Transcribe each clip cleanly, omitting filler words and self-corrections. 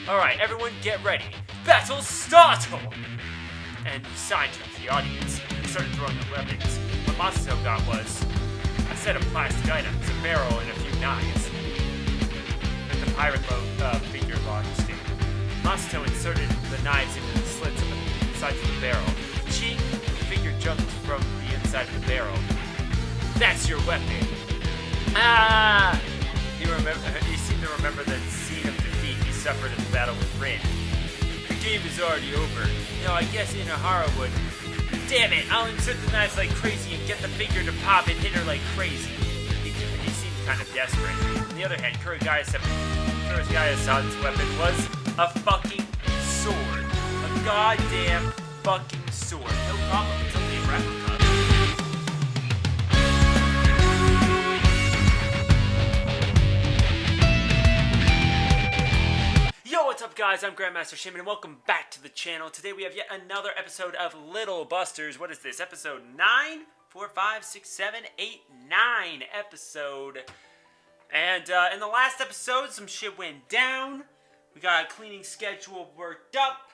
Alright, everyone get ready. Battle start! And he signed to the audience and started throwing the weapons. What Masato got was a set of plastic items, a barrel, and a few knives. With the pirate figure launched in. Masato inserted the knives into the slits of the sides of the barrel. Ching! The figure jumped from the inside of the barrel. That's your weapon! Ah! He seemed to remember the scene of defeat he suffered in the battle with Rin. The game is already over. Now I guess Inahara would. Damn it! I'll insert the knives like crazy and get the figure to pop and hit her like crazy. He seemed kind of desperate. On the other hand, Kurogaya-san's weapon was a fucking sword. A goddamn fucking sword. No problem, it's only a replica. Yo, what's up guys? I'm Grandmaster Shaymin and welcome back to the channel. Today we have yet another episode of Little Busters. What is this? Episode 9? 4, 5, 6, 7, 8, 9 episode. And in the last episode, some shit went down. We got a cleaning schedule worked up.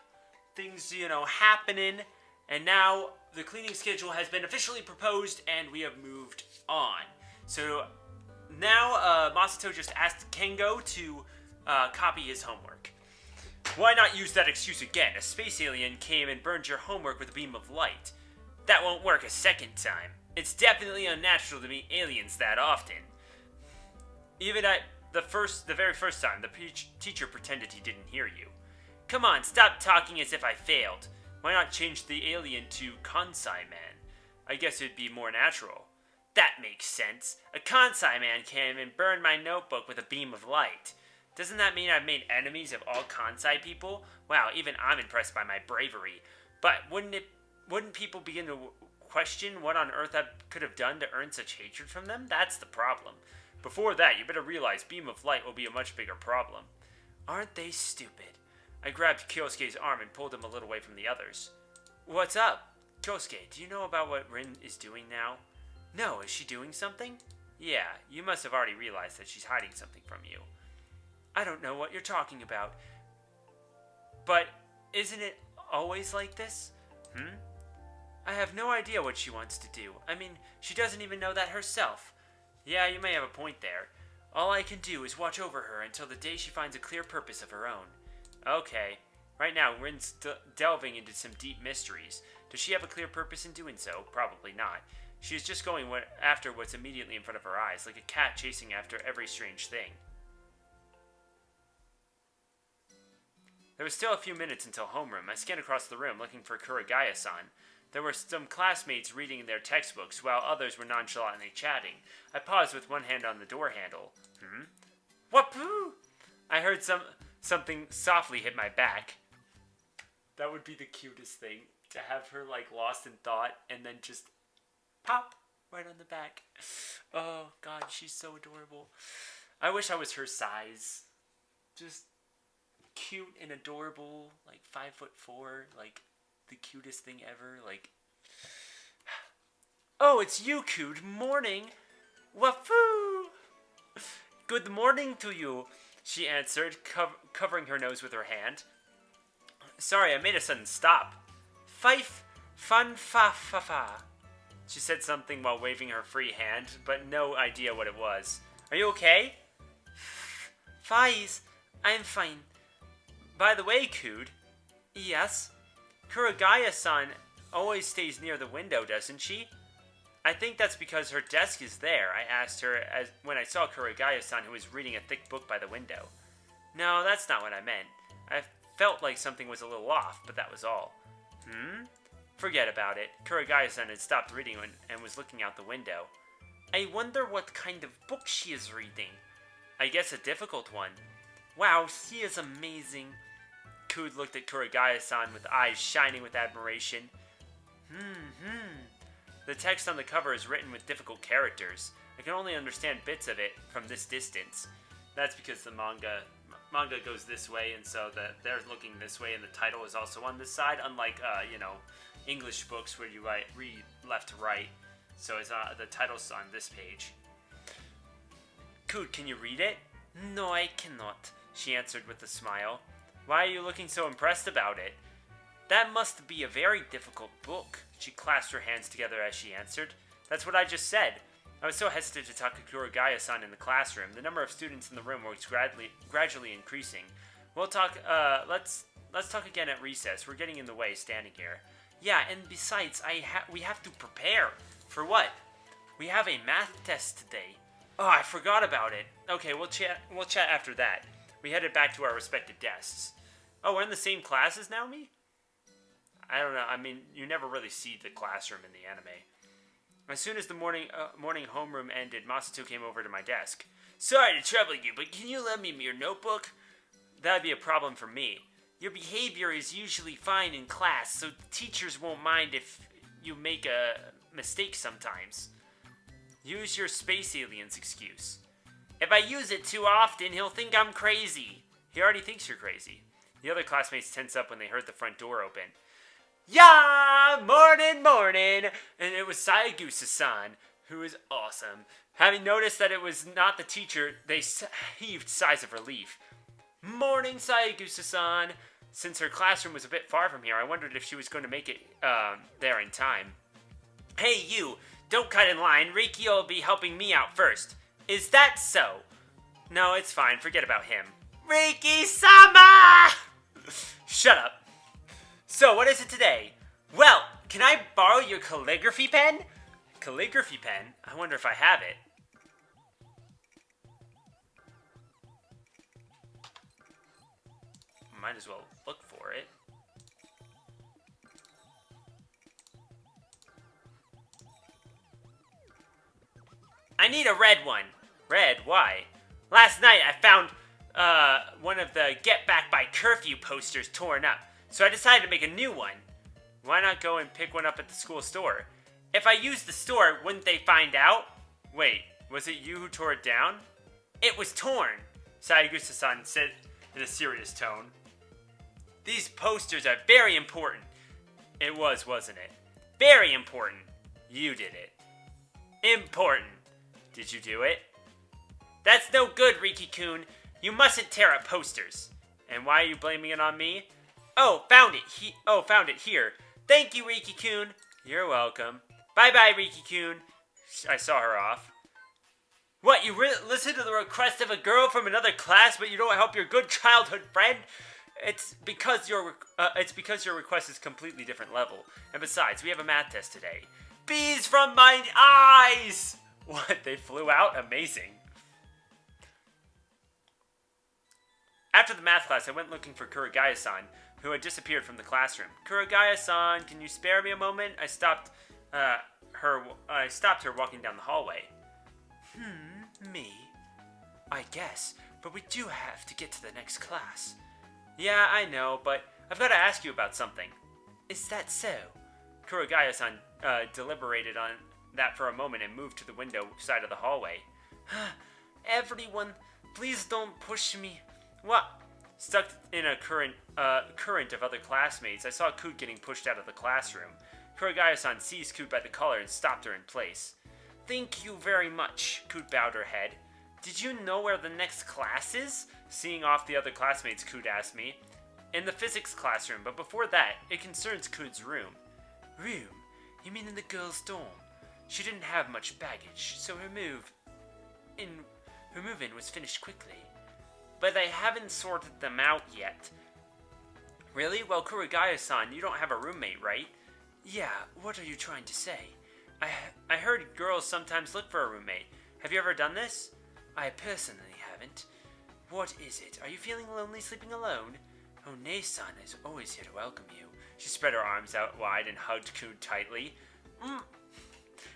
Things, happening. And now the cleaning schedule has been officially proposed and we have moved on. So now Masato just asked Kengo to copy his homework. Why not use that excuse again? A space alien came and burned your homework with a beam of light. That won't work a second time. It's definitely unnatural to meet aliens that often. Even at the very first time, the teacher pretended he didn't hear you. Come on, stop talking as if I failed. Why not change the alien to Kansai Man? I guess it'd be more natural. That makes sense. A Kansai Man came and burned my notebook with a beam of light. Doesn't that mean I've made enemies of all Kansai people? Wow, even I'm impressed by my bravery. But wouldn't people begin to question what on earth I could have done to earn such hatred from them? That's the problem. Before that, you better realize beam of light will be a much bigger problem. Aren't they stupid? I grabbed Kyousuke's arm and pulled him a little away from the others. What's up? Kyousuke, do you know about what Rin is doing now? No, is she doing something? Yeah, you must have already realized that she's hiding something from you. I don't know what you're talking about. But isn't it always like this? I have no idea what she wants to do. I mean, she doesn't even know that herself. Yeah, you may have a point there. All I can do is watch over her until the day she finds a clear purpose of her own. Okay. Right now, Rin's delving into some deep mysteries. Does she have a clear purpose in doing so? Probably not. She is just going after what's immediately in front of her eyes, like a cat chasing after every strange thing. There was still a few minutes until homeroom. I scanned across the room looking for Kurogaya-san. There were some classmates reading their textbooks, while others were nonchalantly chatting. I paused with one hand on the door handle. Whoop-hoo! I heard something softly hit my back. That would be the cutest thing, to have her, lost in thought, and then just pop right on the back. Oh, God, she's so adorable. I wish I was her size. Just cute and adorable, 5'4", the cutest thing ever, Oh, it's you, Good morning. Wafoo! Good morning to you, she answered, covering her nose with her hand. Sorry, I made a sudden stop. Fife, fun, fa, fa, fa. She said something while waving her free hand, but no idea what it was. Are you okay? Faiz, I'm fine. By the way, Cood. Yes? Kurogaya-san always stays near the window, doesn't she? I think that's because her desk is there, I asked her when I saw Kurogaya-san who was reading a thick book by the window. No, that's not what I meant. I felt like something was a little off, but that was all. Forget about it. Kurogaya-san had stopped reading and was looking out the window. I wonder what kind of book she is reading. I guess a difficult one. Wow, she is amazing. Cood looked at Kurogaya-san with eyes shining with admiration. The text on the cover is written with difficult characters. I can only understand bits of it from this distance. That's because the manga goes this way, and so they're looking this way, and the title is also on this side, unlike, English books where you read left to right. So it's the title's on this page. Cood, can you read it? No, I cannot, she answered with a smile. Why are you looking so impressed about it? That must be a very difficult book. She clasped her hands together as she answered. That's what I just said. I was so hesitant to talk to Kurogaya-san in the classroom. The number of students in the room was gradually increasing. We'll talk, let's talk again at recess. We're getting in the way standing here. Yeah, and besides, we have to prepare. For what? We have a math test today. Oh, I forgot about it. Okay, we'll chat after that. We headed back to our respective desks. Oh, we're in the same classes now, me? I don't know. I mean, you never really see the classroom in the anime. As soon as the morning homeroom ended, Masato came over to my desk. Sorry to trouble you, but can you lend me your notebook? That'd be a problem for me. Your behavior is usually fine in class, so teachers won't mind if you make a mistake sometimes. Use your space alien's excuse. If I use it too often, he'll think I'm crazy. He already thinks you're crazy. The other classmates tense up when they heard the front door open. Yeah, morning. And it was Sayaguse-san, who was awesome. Having noticed that it was not the teacher, they heaved sighs of relief. Morning, Sayaguse-san. Since her classroom was a bit far from here, I wondered if she was going to make it there in time. Hey, you, don't cut in line. Riki will be helping me out first. Is that so? No, it's fine. Forget about him. Riki-sama! Shut up. So, what is it today? Well, can I borrow your calligraphy pen? Calligraphy pen? I wonder if I have it. Might as well look for it. I need a red one. Red? Why? Last night I found one of the Get Back by Curfew posters torn up, so I decided to make a new one. Why not go and pick one up at the school store? If I used the store, wouldn't they find out? Wait, was it you who tore it down? It was torn, Sayaguse-san said in a serious tone. These posters are very important. It was, wasn't it? Very important. You did it. Important. Did you do it? That's no good, Riki-kun. You mustn't tear up posters. And why are you blaming it on me? Oh, found it. Found it here. Thank you, Riki-kun. You're welcome. Bye-bye, Riki-kun. I saw her off. What, you listen to the request of a girl from another class, but you don't help your good childhood friend? It's because your request is completely different level. And besides, we have a math test today. Bees from my eyes! What, they flew out? Amazing. After the math class, I went looking for Kurogaya-san, who had disappeared from the classroom. Kurogaya-san, can you spare me a moment? I stopped her walking down the hallway. Me? I guess, but we do have to get to the next class. Yeah, I know, but I've got to ask you about something. Is that so? Kurogaya-san deliberated on that for a moment and moved to the window side of the hallway. Everyone, please don't push me. What? Stuck in a current of other classmates, I saw Coot getting pushed out of the classroom. Kurogaya-san seized Coot by the collar and stopped her in place. Thank you very much, Coot bowed her head. Did you know where the next class is? Seeing off the other classmates, Coot asked me. In the physics classroom, but before that, it concerns Coot's room. Room? You mean in the girls' dorm? She didn't have much baggage, so her move-in was finished quickly. But I haven't sorted them out yet. Really? Well, Kurogaya-san, you don't have a roommate, right? Yeah, what are you trying to say? I heard girls sometimes look for a roommate. Have you ever done this? I personally haven't. What is it? Are you feeling lonely sleeping alone? Oh, Nei-san is always here to welcome you. She spread her arms out wide and hugged Coot tightly.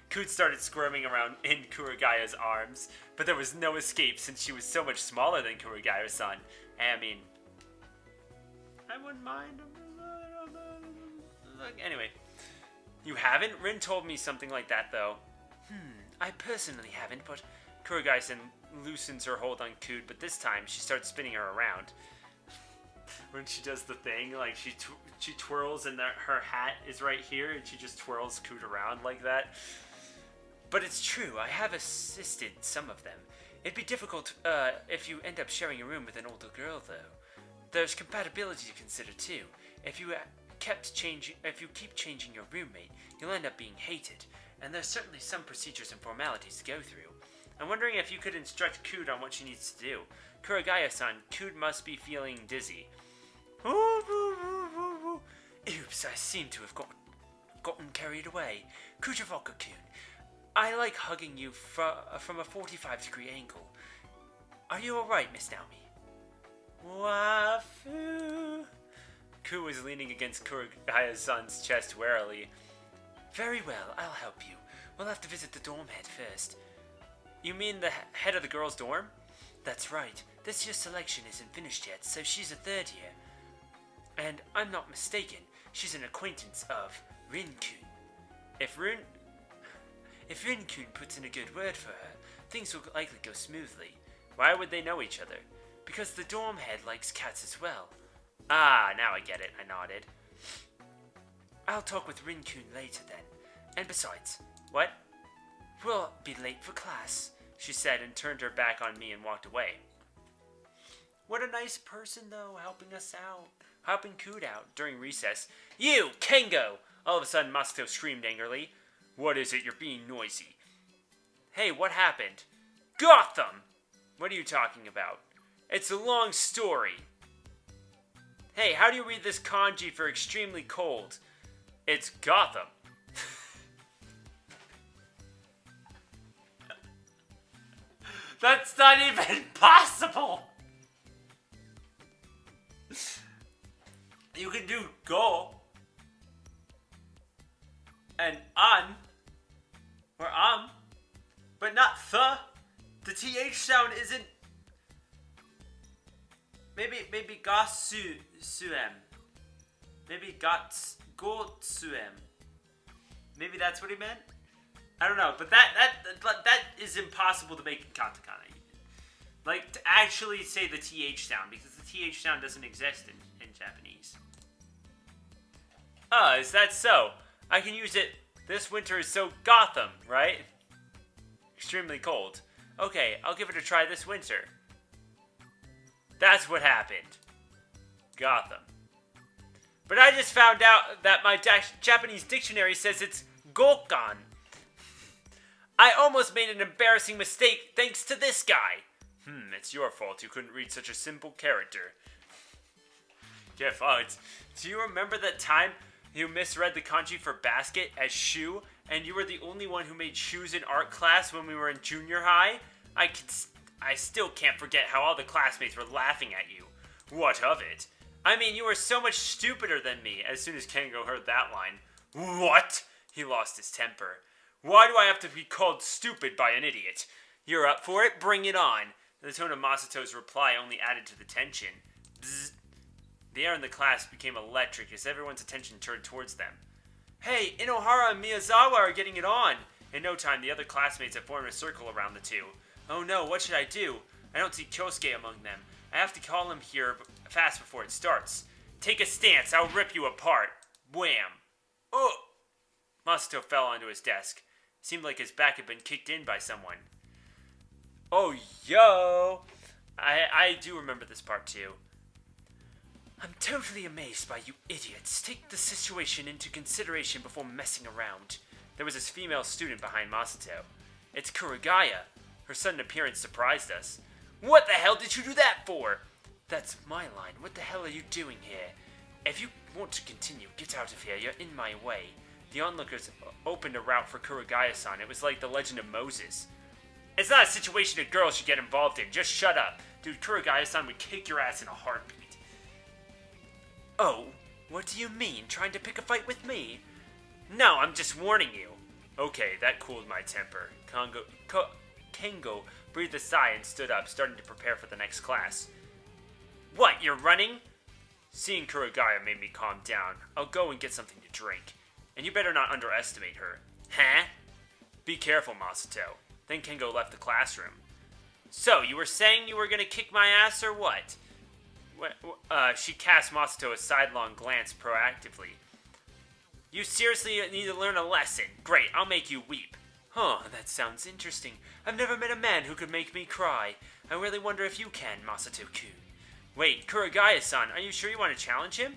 Coot started squirming around in Kurogaya's arms, but there was no escape since she was so much smaller than Kurogaya-san. I mean, I wouldn't mind. Anyway, you haven't? Rin told me something like that, though. I personally haven't, but Kurogaya-san loosens her hold on Coot, but this time she starts spinning her around. When she does the thing, like she twirls and her hat is right here, and she just twirls Coot around like that. But it's true, I have assisted some of them. It'd be difficult if you end up sharing a room with an older girl, though. There's compatibility to consider too. If you keep changing your roommate, you'll end up being hated, and there's certainly some procedures and formalities to go through. I'm wondering if you could instruct Kud on what she needs to do. Kuragaya-san, Kud must be feeling dizzy. Oops, I seem to have gotten carried away. Kujivoka-kun, I like hugging you from a 45-degree angle. Are you alright, Miss Naomi? Wafu. Ku was leaning against Kuragaya-san's chest warily. Very well, I'll help you. We'll have to visit the dorm head first. You mean the head of the girls' dorm? That's right. This year's selection isn't finished yet, so she's a third year. And I'm not mistaken, she's an acquaintance of Rin-kun. If Rin-kun puts in a good word for her, things will likely go smoothly. Why would they know each other? Because the dorm head likes cats as well. Ah, now I get it, I nodded. I'll talk with Rin-kun later then. And besides, what? We'll be late for class, she said and turned her back on me and walked away. What a nice person, though, helping us out. Helping Kud out during recess. You, Kengo! All of a sudden, Masato screamed angrily. What is it? You're being noisy. Hey, what happened? Gotham! What are you talking about? It's a long story. Hey, how do you read this kanji for extremely cold? It's Gotham. That's not even possible! You can do go and or but not the. The TH sound isn't. Maybe gotsuem. Maybe gotsuem. Maybe that's what he meant. I don't know, but that is impossible to make in katakana. Like to actually say the TH sound, because the TH sound doesn't exist in Japanese. Oh, is that so? I can use it. This winter is so Gotham, right? Extremely cold. Okay, I'll give it a try this winter. That's what happened. Gotham. But I just found out that my Japanese dictionary says it's Gokan. I almost made an embarrassing mistake thanks to this guy. It's your fault you couldn't read such a simple character. Get fucked. Do you remember that time you misread the kanji for basket as shoe, and you were the only one who made shoes in art class when we were in junior high? I still can't forget how all the classmates were laughing at you. What of it? I mean, you were so much stupider than me. As soon as Kengo heard that line. What? He lost his temper. Why do I have to be called stupid by an idiot? You're up for it? Bring it on. The tone of Masato's reply only added to the tension. Bzz. The air in the class became electric as everyone's attention turned towards them. Hey, Inohara and Miyazawa are getting it on! In no time, the other classmates had formed a circle around the two. Oh no, what should I do? I don't see Kyousuke among them. I have to call him here fast before it starts. Take a stance, I'll rip you apart. Wham! Oh! Masato fell onto his desk. It seemed like his back had been kicked in by someone. Oh, yo! I do remember this part too. I'm totally amazed by you idiots. Take the situation into consideration before messing around. There was this female student behind Masato. It's Kuragaya. Her sudden appearance surprised us. What the hell did you do that for? That's my line. What the hell are you doing here? If you want to continue, get out of here. You're in my way. The onlookers opened a route for Kuragaya-san. It was like the legend of Moses. It's not a situation a girl should get involved in. Just shut up. Dude, Kuragaya-san would kick your ass in a heartbeat. Oh, what do you mean? Trying to pick a fight with me? No, I'm just warning you. Okay, that cooled my temper. Kengo breathed a sigh and stood up, starting to prepare for the next class. What, you're running? Seeing Kuragaya made me calm down. I'll go and get something to drink. And you better not underestimate her. Huh? Be careful, Masato. Then Kengo left the classroom. So, you were saying you were gonna kick my ass or what? She cast Masato a sidelong glance proactively. You seriously need to learn a lesson. Great, I'll make you weep. Huh, that sounds interesting. I've never met a man who could make me cry. I really wonder if you can, Masato-kun. Wait, Kuragaya-san, are you sure you want to challenge him?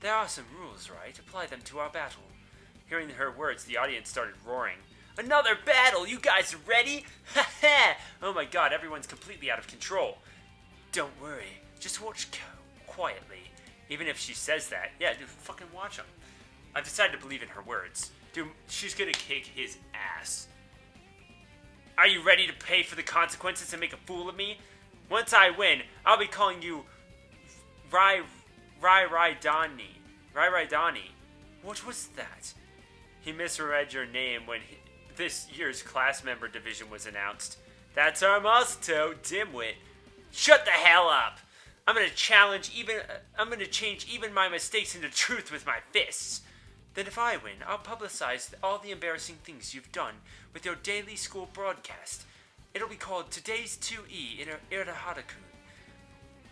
There are some rules, right? Apply them to our battle. Hearing her words, the audience started roaring. Another battle! You guys ready? Ha ha! Oh my god, everyone's completely out of control. Don't worry, just watch quietly. Even if she says that, yeah, dude, fucking watch him. I've decided to believe in her words. Dude, she's gonna kick his ass. Are you ready to pay for the consequences and make a fool of me? Once I win, I'll be calling you Raidani. What was that? He misread your name when this year's class member division was announced. That's our Masato, dimwit. Shut the hell up! I'm gonna change even my mistakes into truth with my fists. Then if I win, I'll publicize all the embarrassing things you've done with your daily school broadcast. It'll be called Today's 2E in Irahara-kun.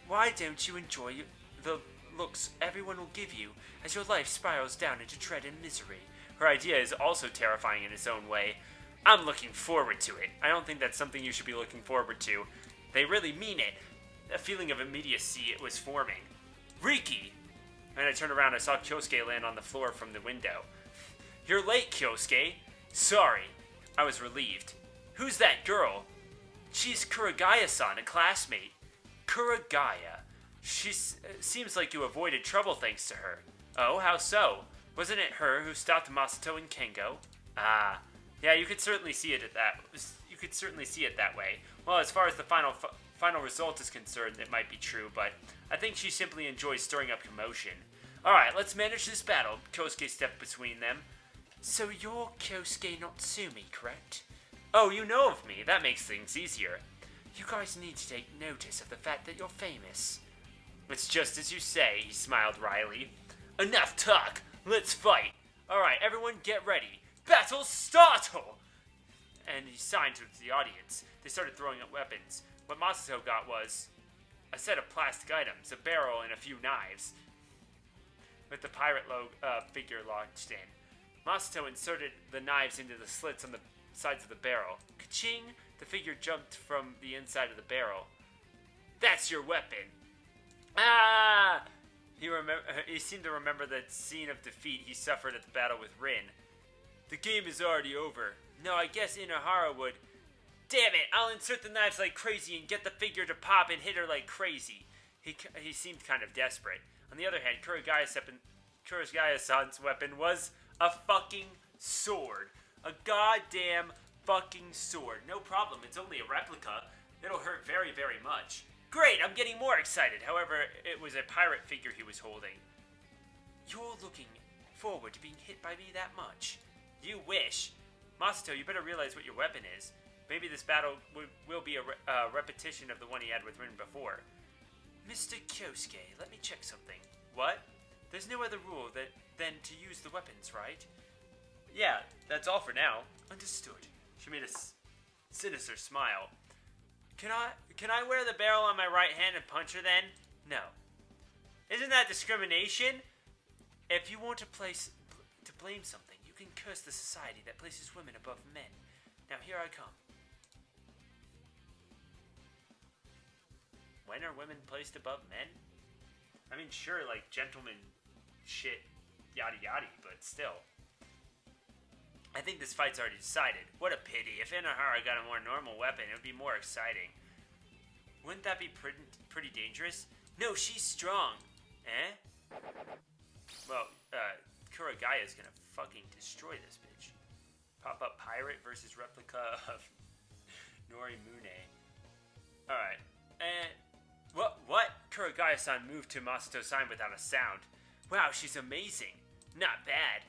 Why don't you enjoy the looks everyone will give you as your life spirals down into dread and misery? Her idea is also terrifying in its own way. I'm looking forward to it. I don't think that's something you should be looking forward to. They really mean it. A feeling of immediacy was forming. Riki! And I turned around, I saw Kyousuke land on the floor from the window. You're late, Kyousuke. Sorry. I was relieved. Who's that girl? She's Kuragaya-san, a classmate. Kuragaya. She seems like you avoided trouble thanks to her. Oh, how so? Wasn't it her who stopped Masato and Kengo? Ah, yeah, you could certainly see it that way. Well, as far as the final result is concerned, it might be true, but I think she simply enjoys stirring up commotion. Alright, let's manage this battle. Kyousuke stepped between them. So you're Kyousuke Natsumi, correct? Oh, you know of me. That makes things easier. You guys need to take notice of the fact that you're famous. It's just as you say, he smiled wryly. Enough talk. Let's fight. Alright, everyone get ready. Battle startle! And he signed to the audience. They started throwing up weapons. What Masato got was a set of plastic items, a barrel, and a few knives, with the pirate figure launched in. Masato inserted the knives into the slits on the sides of the barrel. Ka-ching! The figure jumped from the inside of the barrel. That's your weapon! Ah! He seemed to remember the scene of defeat he suffered at the battle with Rin. The game is already over. No, I guess Inohara would. Damn it! I'll insert the knives like crazy and get the figure to pop and hit her like crazy. He seemed kind of desperate. On the other hand, Kuragaya-san's weapon was a fucking sword. A goddamn fucking sword. No problem, it's only a replica. It'll hurt very, very much. Great, I'm getting more excited. However, it was a pirate figure he was holding. You're looking forward to being hit by me that much? You wish. Masato, you better realize what your weapon is. Maybe this battle will be a repetition of the one he had with Rin before. Mr. Kyousuke, let me check something. What? There's no other rule than to use the weapons, right? Yeah, that's all for now. Understood. She made a sinister smile. Can I wear the barrel on my right hand and punch her then? No. Isn't that discrimination? If you want to blame something, you can curse the society that places women above men. Now here I come. When are women placed above men? I mean, sure, like gentlemen shit, yada yada, but still. I think this fight's already decided. What a pity. If Inohara got a more normal weapon, it would be more exciting. Wouldn't that be pretty dangerous? No, she's strong. Eh? Well, Kuragaya's gonna fucking destroy this bitch. Pop-up pirate versus replica of Norimune. Alright. And what? Kuragaya-san moved to Masato's side without a sound. Wow, she's amazing. Not bad.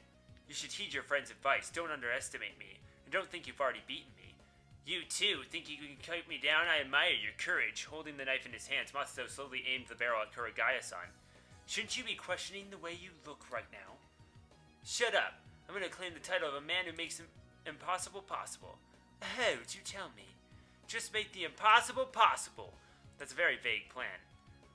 You should heed your friend's advice. Don't underestimate me. And don't think you've already beaten me. You too think you can cut me down? I admire your courage. Holding the knife in his hands, Masato slowly aimed the barrel at Kuragaya-san. Shouldn't you be questioning the way you look right now? Shut up. I'm gonna claim the title of a man who makes impossible possible. Oh, do tell me. Just make the impossible possible. That's a very vague plan.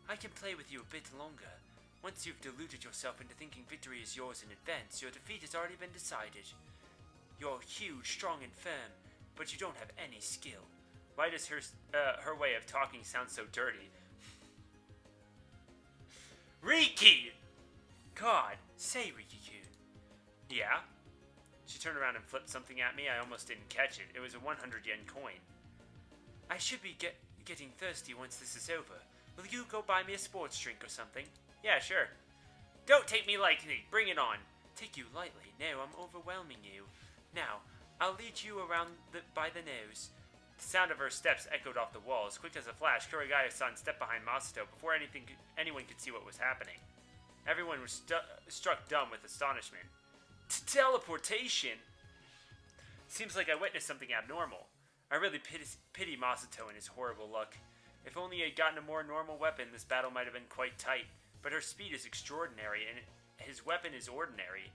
I can play with you a bit longer. Once you've deluded yourself into thinking victory is yours in advance, your defeat has already been decided. You're huge, strong, and firm, but you don't have any skill. Why does her way of talking sound so dirty? Riki! God, say Riki-kun. Yeah? She turned around and flipped something at me. I almost didn't catch it. It was a 100 yen coin. I should be getting thirsty once this is over. Will you go buy me a sports drink or something? Yeah, sure. Don't take me lightly. Bring it on. Take you lightly? No, I'm overwhelming you. Now, I'll lead you around by the nose. The sound of her steps echoed off the walls. Quick as a flash, Kurogaya-san stepped behind Masato before anyone could see what was happening. Everyone was struck dumb with astonishment. Teleportation? Seems like I witnessed something abnormal. I really pity Masato and his horrible luck. If only he had gotten a more normal weapon, this battle might have been quite tight. But her speed is extraordinary, and his weapon is ordinary.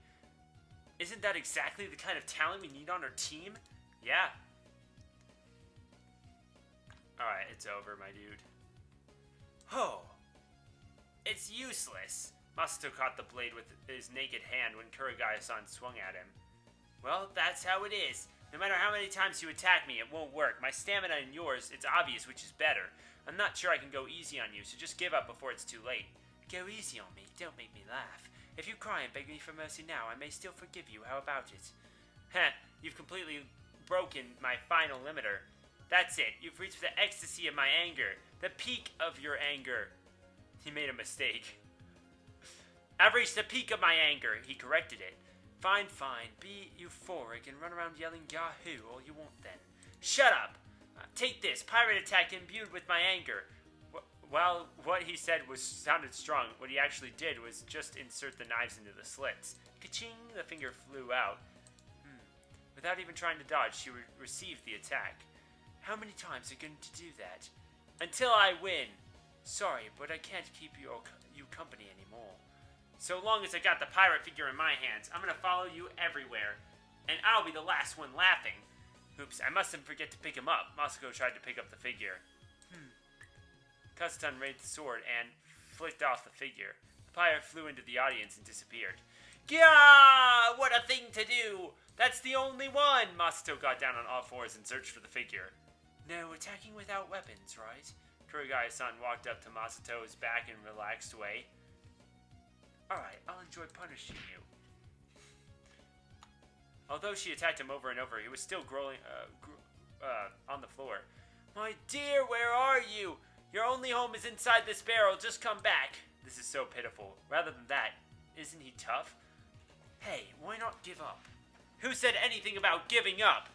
Isn't that exactly the kind of talent we need on our team? Yeah. Alright, it's over, my dude. Oh. It's useless. Masato caught the blade with his naked hand when Kurogaya-san swung at him. Well, that's how it is. No matter how many times you attack me, it won't work. My stamina and yours, it's obvious which is better. I'm not sure I can go easy on you, so just give up before it's too late. Go easy on me. Don't make me laugh. If you cry and beg me for mercy now, I may still forgive you. How about it? Heh, you've completely broken my final limiter. That's it. You've reached the ecstasy of my anger. The peak of your anger. He made a mistake. I've reached the peak of my anger. He corrected it. Fine, fine. Be euphoric and run around yelling Yahoo all you want then. Shut up! Take this. Pirate attack imbued with my anger. While what he said sounded strong, what he actually did was just insert the knives into the slits. Ka-ching! The finger flew out. Without even trying to dodge, she received the attack. How many times are you going to do that? Until I win. Sorry, but I can't keep you company anymore. So long as I got the pirate figure in my hands, I'm gonna follow you everywhere. And I'll be the last one laughing. Oops, I mustn't forget to pick him up. Masako tried to pick up the figure. Kasutan raised the sword and flicked off the figure. The pirate flew into the audience and disappeared. Gah! What a thing to do! That's the only one! Masato got down on all fours and searched for the figure. No attacking without weapons, right? Kurogaya-san walked up to Masato's back in a relaxed way. Alright, I'll enjoy punishing you. Although she attacked him over and over, he was still on the floor. My dear, where are you? Your only home is inside this barrel. Just come back. This is so pitiful. Rather than that, isn't he tough? Hey, why not give up? Who said anything about giving up?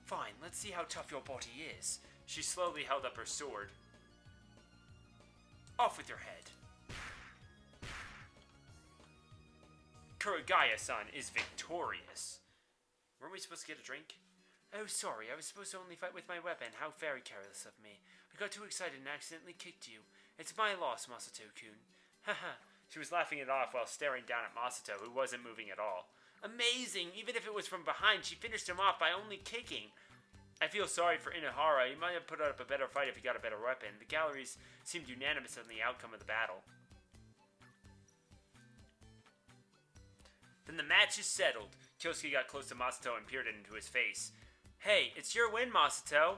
Fine, let's see how tough your body is. She slowly held up her sword. Off with your head. Kurogaya-san is victorious. Weren't we supposed to get a drink? Oh, sorry, I was supposed to only fight with my weapon. How very careless of me. I got too excited and accidentally kicked you. It's my loss, Masato-kun. Haha. She was laughing it off while staring down at Masato, who wasn't moving at all. Amazing! Even if it was from behind, she finished him off by only kicking. I feel sorry for Inohara. He might have put up a better fight if he got a better weapon. The galleries seemed unanimous on the outcome of the battle. Then the match is settled. Kyousuke got close to Masato and peered into his face. Hey, it's your win, Masato.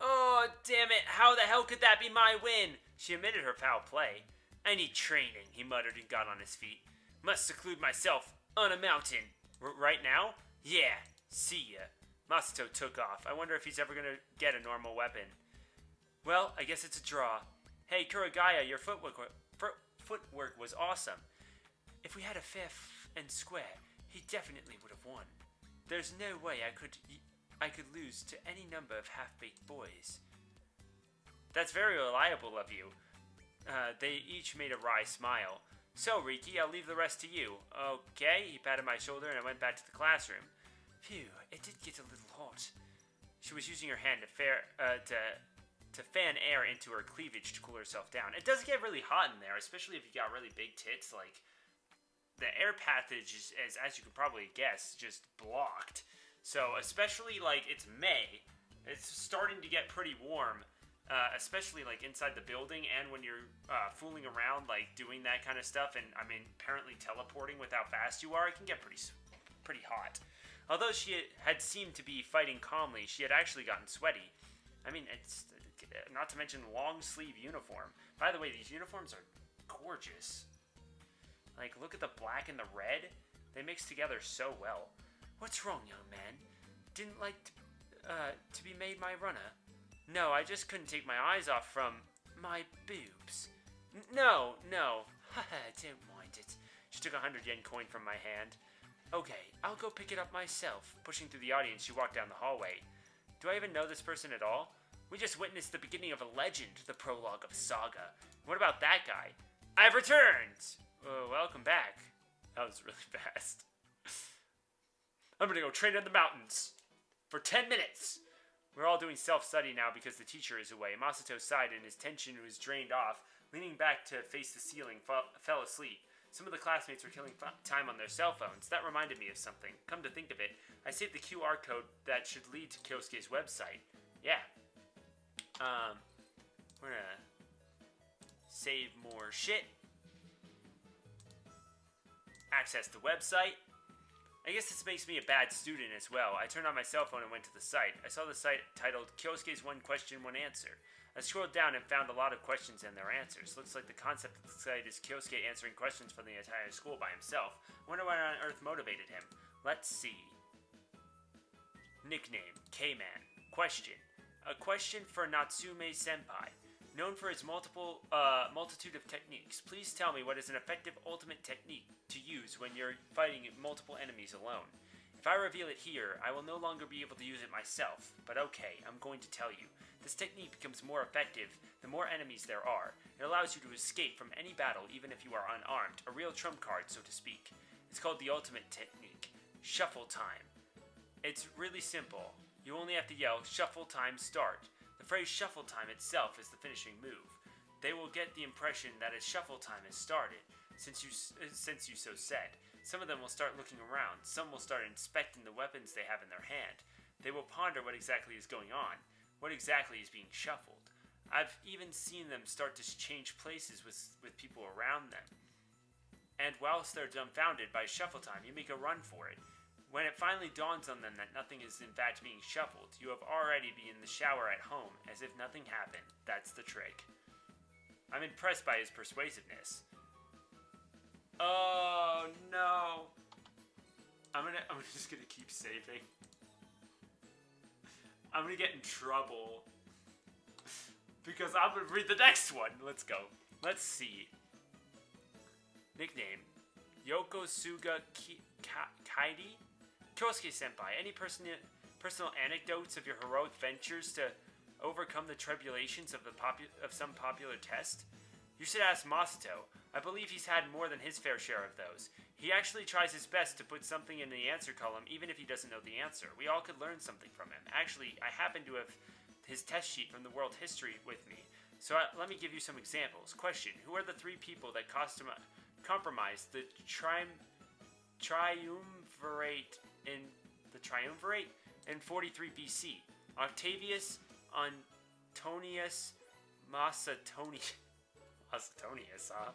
Oh, damn it. How the hell could that be my win? She admitted her foul play. I need training, he muttered and got on his feet. Must seclude myself on a mountain. Right now? Yeah. See ya. Masato took off. I wonder if he's ever gonna get a normal weapon. Well, I guess it's a draw. Hey, Kurogaya, your footwork was awesome. If we had a fair and square, he definitely would have won. There's no way I could lose to any number of half-baked boys. That's very reliable of you. They each made a wry smile. So, Riki, I'll leave the rest to you. Okay, he patted my shoulder and I went back to the classroom. Phew, it did get a little hot. She was using her hand to fan air into her cleavage to cool herself down. It does get really hot in there, especially if you got really big tits. Like, the air passage is, as you can probably guess, just blocked. So, especially, like, it's May, it's starting to get pretty warm, especially, like, inside the building, and when you're fooling around, like, doing that kind of stuff, and, I mean, apparently teleporting with how fast you are, it can get pretty hot. Although she had seemed to be fighting calmly, she had actually gotten sweaty. I mean, it's, not to mention long-sleeve uniform. By the way, these uniforms are gorgeous. Like, look at the black and the red. They mix together so well. What's wrong, young man? Didn't like to be made my runner? No, I just couldn't take my eyes off from my boobs. No. Haha, don't mind it. She took a 100-yen coin from my hand. Okay, I'll go pick it up myself. Pushing through the audience, she walked down the hallway. Do I even know this person at all? We just witnessed the beginning of a legend, the prologue of a saga. What about that guy? I've returned! Welcome back. That was really fast. I'm gonna go train in the mountains for 10 minutes. We're all doing self-study now because the teacher is away. Masato sighed and his tension was drained off. Leaning back to face the ceiling, fell asleep. Some of the classmates were killing time on their cell phones. That reminded me of something. Come to think of it, I saved the QR code that should lead to Kyousuke's website. Yeah. We're gonna save more shit. Access the website. I guess this makes me a bad student as well. I turned on my cell phone and went to the site. I saw the site titled Kyousuke's One Question, One Answer. I scrolled down and found a lot of questions and their answers. Looks like the concept of the site is Kyousuke answering questions from the entire school by himself. Wonder what on earth motivated him. Let's see. Nickname, K-Man. Question. A question for Natsume Senpai. Known for its multitude of techniques, please tell me what is an effective ultimate technique to use when you're fighting multiple enemies alone. If I reveal it here, I will no longer be able to use it myself, but okay, I'm going to tell you. This technique becomes more effective the more enemies there are. It allows you to escape from any battle even if you are unarmed, a real trump card, so to speak. It's called the ultimate technique, Shuffle Time. It's really simple. You only have to yell, Shuffle Time Start. The phrase Shuffle Time itself is the finishing move. They will get the impression that a shuffle time has started, since you so said. Some of them will start looking around, some will start inspecting the weapons they have in their hand. They will ponder what exactly is going on, what exactly is being shuffled. I've even seen them start to change places with people around them. And whilst they're dumbfounded by shuffle time, you make a run for it. When it finally dawns on them that nothing is in fact being shuffled, you have already been in the shower at home, as if nothing happened. That's the trick. I'm impressed by his persuasiveness. Oh no. I'm just gonna keep saving. I'm gonna get in trouble. Because I'm gonna read the next one. Let's go. Let's see. Nickname. Yokosuga Kaidi? Kyousuke Senpai, any personal anecdotes of your heroic ventures to overcome the tribulations of some popular test? You should ask Masato. I believe he's had more than his fair share of those. He actually tries his best to put something in the answer column even if he doesn't know the answer. We all could learn something from him. Actually, I happen to have his test sheet from the world history with me. So let me give you some examples. Question. Who are the three people that compromised the triumvirate in 43 BC? Octavius, Antonius, Macedonius, huh?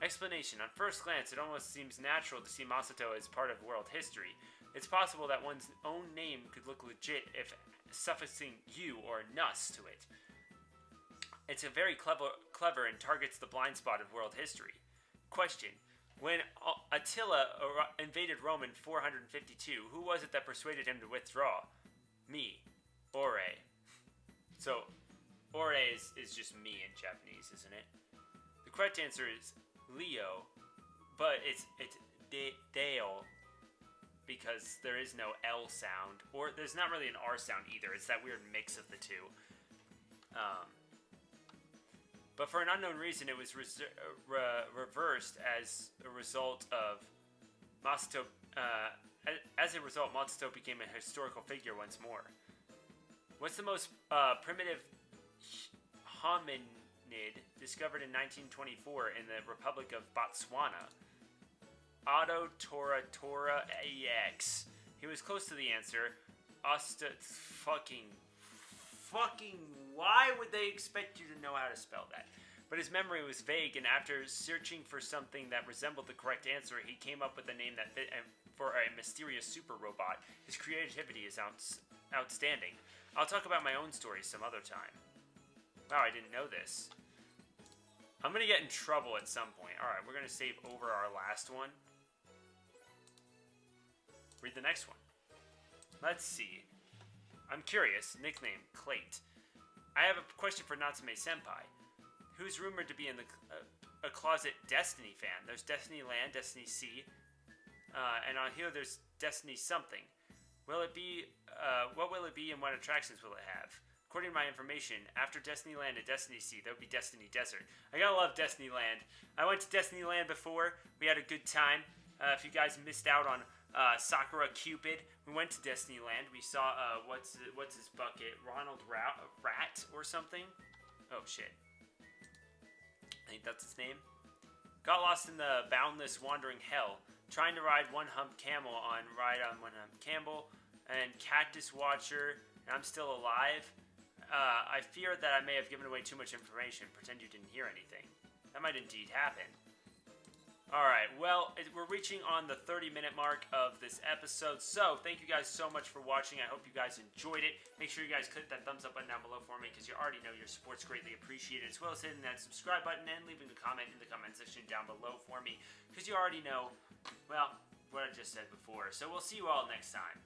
Explanation. On first glance, it almost seems natural to see Masato as part of world history. It's possible that one's own name could look legit if suffixing "you" or "nus" to it. It's a very clever and targets the blind spot of world history. Question. When Attila invaded Rome in 452, who was it that persuaded him to withdraw? Me. Ore. So, Ore is just me in Japanese, isn't it? The correct answer is Leo, but it's Deo, because there is no L sound, or there's not really an R sound either. It's that weird mix of the two. But for an unknown reason, it was reversed as a result of Masato. As a result, Masato became a historical figure once more. What's the most primitive hominid discovered in 1924 in the Republic of Botswana? Otto Tora Tora AX. He was close to the answer. Fucking, why would they expect you to know how to spell that? But his memory was vague, and after searching for something that resembled the correct answer, he came up with a name that fit for a mysterious super robot. His creativity is outstanding. I'll talk about my own stories some other time. Wow, I didn't know this. I'm going to get in trouble at some point. Alright, we're going to save over our last one. Read the next one. Let's see. I'm curious. Nickname, Clate. I have a question for Natsume Senpai, who's rumored to be in a closet Destiny fan. There's Destiny Land, Destiny Sea, and on here there's Destiny something. Will it be, what will it be and what attractions will it have? According to my information, after Destiny Land and Destiny Sea, there will be Destiny Desert. I gotta love Destiny Land. I went to Destiny Land before. We had a good time. If you guys missed out on Sakura Cupid, we went to Destiny Land. We saw, what's his bucket? Ronald Rat or something? Oh, shit. I think that's his name. Got lost in the boundless wandering hell, trying to ride one hump camel on Ride on One Hump Camel, and Cactus Watcher, and I'm still alive. I fear that I may have given away too much information. Pretend you didn't hear anything. That might indeed happen. Alright, well, we're reaching on the 30-minute mark of this episode, so thank you guys so much for watching. I hope you guys enjoyed it. Make sure you guys click that thumbs up button down below for me, because you already know your support's greatly appreciated, as well as hitting that subscribe button and leaving a comment in the comment section down below for me, because you already know, well, what I just said before. So we'll see you all next time.